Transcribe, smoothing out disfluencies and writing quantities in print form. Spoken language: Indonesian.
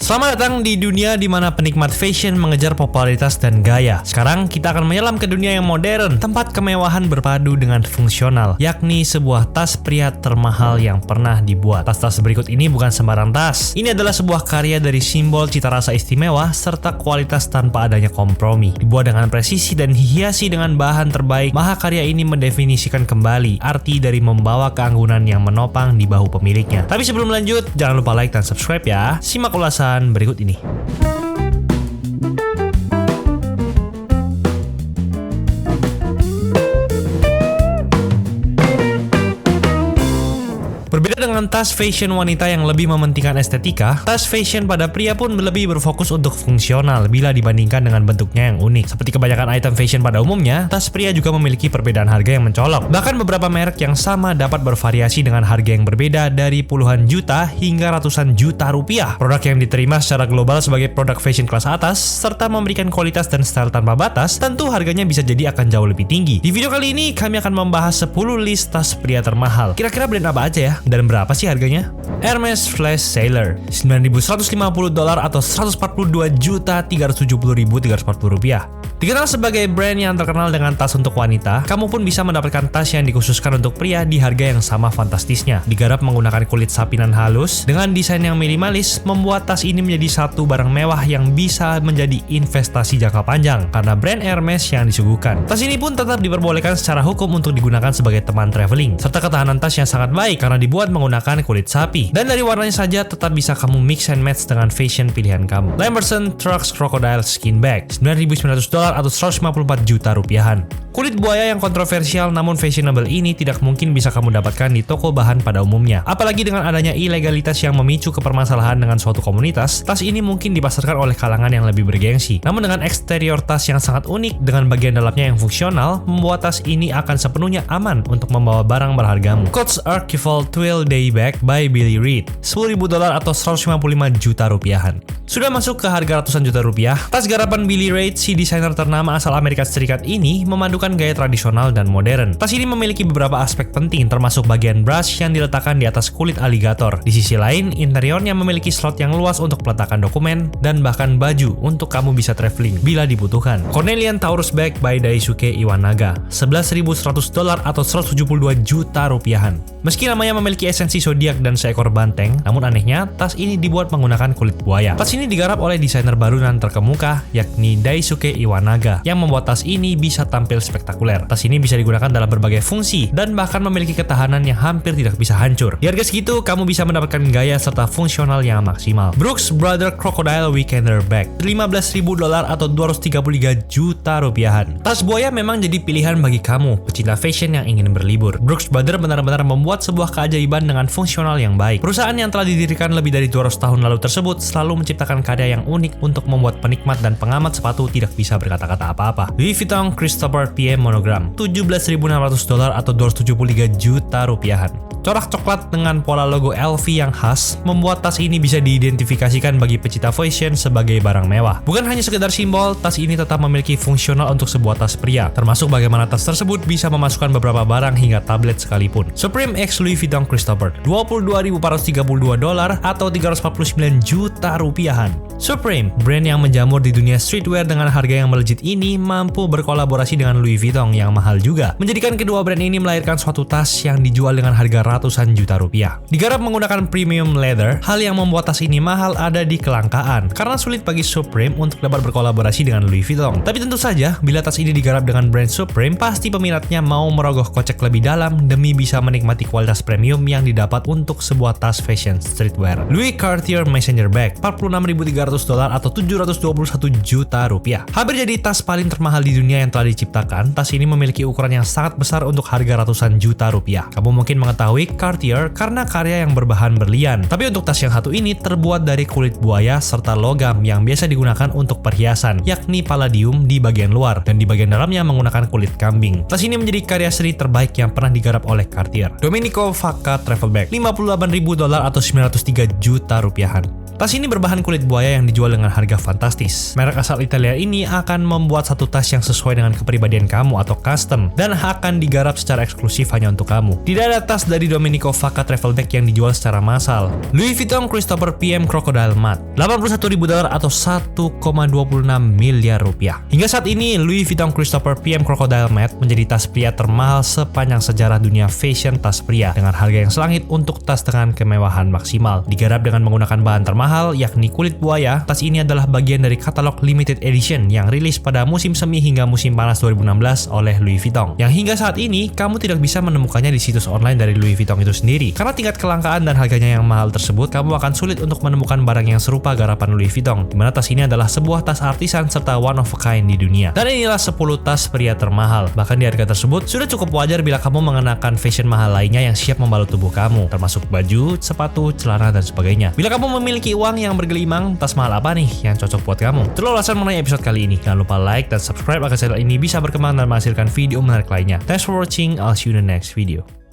Selamat datang di dunia di mana penikmat fashion mengejar popularitas dan gaya. Sekarang kita akan menyelam ke dunia yang modern, tempat kemewahan berpadu dengan fungsional, yakni sebuah tas pria termahal yang pernah dibuat. Tas-tas berikut ini bukan sembarang tas. Ini adalah sebuah karya dari simbol cita rasa istimewa serta kualitas tanpa adanya kompromi. Dibuat dengan presisi dan dihiasi dengan bahan terbaik, mahakarya ini mendefinisikan kembali arti dari membawa keanggunan yang menopang di bahu pemiliknya. Tapi sebelum lanjut, jangan lupa like dan subscribe ya. Simak ulasan berikut ini. Berbeda dengan tas fashion wanita yang lebih mementingkan estetika, tas fashion pada pria pun lebih berfokus untuk fungsional bila dibandingkan dengan bentuknya yang unik. Seperti kebanyakan item fashion pada umumnya, tas pria juga memiliki perbedaan harga yang mencolok. Bahkan beberapa merek yang sama dapat bervariasi dengan harga yang berbeda dari puluhan juta hingga ratusan juta rupiah. Produk yang diterima secara global sebagai produk fashion kelas atas, serta memberikan kualitas dan style tanpa batas, tentu harganya bisa jadi akan jauh lebih tinggi. Di video kali ini, kami akan membahas 10 list tas pria termahal. Kira-kira brand apa aja ya? Dan berapa sih harganya? Hermes Flash Sailor, $9.150 atau 142.370.340 rupiah. Dikenal sebagai brand yang terkenal dengan tas untuk wanita, kamu pun bisa mendapatkan tas yang dikhususkan untuk pria di harga yang sama fantastisnya. Digarap menggunakan kulit sapinan halus, dengan desain yang minimalis, membuat tas ini menjadi satu barang mewah yang bisa menjadi investasi jangka panjang karena brand Hermes yang disuguhkan. Tas ini pun tetap diperbolehkan secara hukum untuk digunakan sebagai teman traveling, serta ketahanan tas yang sangat baik karena dibuat menggunakan kulit sapi. Dan dari warnanya saja tetap bisa kamu mix and match dengan fashion pilihan kamu. Lambertson Trucks Crocodile Skin Bag, $9.900 atau 154 juta rupiahan. Kulit buaya yang kontroversial namun fashionable ini tidak mungkin bisa kamu dapatkan di toko bahan pada umumnya. Apalagi dengan adanya ilegalitas yang memicu kepermasalahan dengan suatu komunitas, tas ini mungkin dipasarkan oleh kalangan yang lebih bergengsi. Namun dengan eksterior tas yang sangat unik dengan bagian dalamnya yang fungsional, membuat tas ini akan sepenuhnya aman untuk membawa barang berhargamu. Coach Archival Twill Day Bag by Billy Reid, $10.000 atau 155 juta rupiahan. Sudah masuk ke harga ratusan juta rupiah, tas garapan Billy Reid, si desainer ternama asal Amerika Serikat ini memadukan gaya tradisional dan modern. Tas ini memiliki beberapa aspek penting termasuk bagian brush yang diletakkan di atas kulit aligator. Di sisi lain, interiornya memiliki slot yang luas untuk peletakan dokumen dan bahkan baju untuk kamu bisa traveling bila dibutuhkan. Cornelian Taurus Bag by Daisuke Iwanaga, $11.100 atau 172 juta rupiahan. Meski namanya memiliki esensi zodiak dan seekor banteng, namun anehnya tas ini dibuat menggunakan kulit buaya. Tas ini digarap oleh desainer baru dan terkemuka, yakni Daisuke Iwanaga, yang membuat tas ini bisa tampil spektakuler. Tas ini bisa digunakan dalam berbagai fungsi dan bahkan memiliki ketahanan yang hampir tidak bisa hancur. Di harga segitu, kamu bisa mendapatkan gaya serta fungsional yang maksimal. Brooks Brothers Crocodile Weekender Bag, $15.000 atau 233 juta rupiahan. Tas buaya memang jadi pilihan bagi kamu, pecinta fashion yang ingin berlibur. Brooks Brothers benar-benar membuat sebuah keajaiban dengan fungsional yang baik. Perusahaan yang telah didirikan lebih dari 200 tahun lalu tersebut selalu menciptakan karya yang unik untuk membuat penikmat dan pengamat sepatu tidak bisa berkata-kata apa-apa. Louis Vuitton Christopher PM Monogram, $17.600 atau 273 juta rupiahan. Corak coklat dengan pola logo LV yang khas membuat tas ini bisa diidentifikasikan bagi pecinta fashion sebagai barang mewah. Bukan hanya sekedar simbol, tas ini tetap memiliki fungsional untuk sebuah tas pria, termasuk bagaimana tas tersebut bisa memasukkan beberapa barang hingga tablet sekalipun. Supreme X Louis Vuitton Christopher, $22.432 atau 349 juta rupiahan. Supreme, brand yang menjamur di dunia streetwear dengan harga yang melejit ini, mampu berkolaborasi dengan Louis Vuitton yang mahal juga, menjadikan kedua brand ini melahirkan suatu tas yang dijual dengan harga ratusan juta rupiah. Digarap menggunakan premium leather, hal yang membuat tas ini mahal ada di kelangkaan, karena sulit bagi Supreme untuk dapat berkolaborasi dengan Louis Vuitton. Tapi tentu saja, bila tas ini digarap dengan brand Supreme, pasti peminatnya mau merogoh kocek lebih dalam demi bisa menikmati kualitas premium yang didapat untuk sebuah tas fashion streetwear. Louis Cartier Messenger Bag, $46.300 atau 721 juta rupiah. Hampir jadi tas paling termahal di dunia yang telah diciptakan, tas ini memiliki ukuran yang sangat besar untuk harga ratusan juta rupiah. Kamu mungkin mengetahui Cartier karena karya yang berbahan berlian. Tapi untuk tas yang satu ini terbuat dari kulit buaya serta logam yang biasa digunakan untuk perhiasan, yakni palladium di bagian luar dan di bagian dalamnya menggunakan kulit kambing. Tas ini menjadi karya seni terbaik yang pernah digarap oleh Cartier. Domenico Vacca Travel Bag, $58.000 atau 903 juta rupiahan. Tas ini berbahan kulit buaya yang dijual dengan harga fantastis. Merek asal Italia ini akan membuat satu tas yang sesuai dengan kepribadian kamu atau custom dan akan digarap secara eksklusif hanya untuk kamu. Tidak ada tas dari Domenico Vacca travel bag yang dijual secara massal. Louis Vuitton Christopher PM Crocodile Matte, $81.000 atau 1,26 miliar rupiah. Hingga saat ini, Louis Vuitton Christopher PM Crocodile Matte menjadi tas pria termahal sepanjang sejarah dunia fashion tas pria dengan harga yang selangit untuk tas dengan kemewahan maksimal. Digarap dengan menggunakan bahan termahal yakni kulit buaya, tas ini adalah bagian dari katalog limited edition yang rilis pada musim semi hingga musim panas 2016 oleh Louis Vuitton. Yang hingga saat ini kamu tidak bisa menemukannya di situs online dari Louis Vuitton itu sendiri. Karena tingkat kelangkaan dan harganya yang mahal tersebut, kamu akan sulit untuk menemukan barang yang serupa garapan Louis Vuitton, di mana tas ini adalah sebuah tas artisan serta one of a kind di dunia. Dan inilah 10 tas pria termahal. Bahkan di harga tersebut sudah cukup wajar bila kamu mengenakan fashion mahal lainnya yang siap membalut tubuh kamu, termasuk baju, sepatu, celana, dan sebagainya. Bila kamu memiliki uang yang bergelimang, tas mahal apa nih yang cocok buat kamu? Itulah ulasan mengenai episode kali ini. Jangan lupa like dan subscribe agar channel ini bisa berkembang dan menghasilkan video menarik lainnya. Thanks for watching, I'll see you in the next video.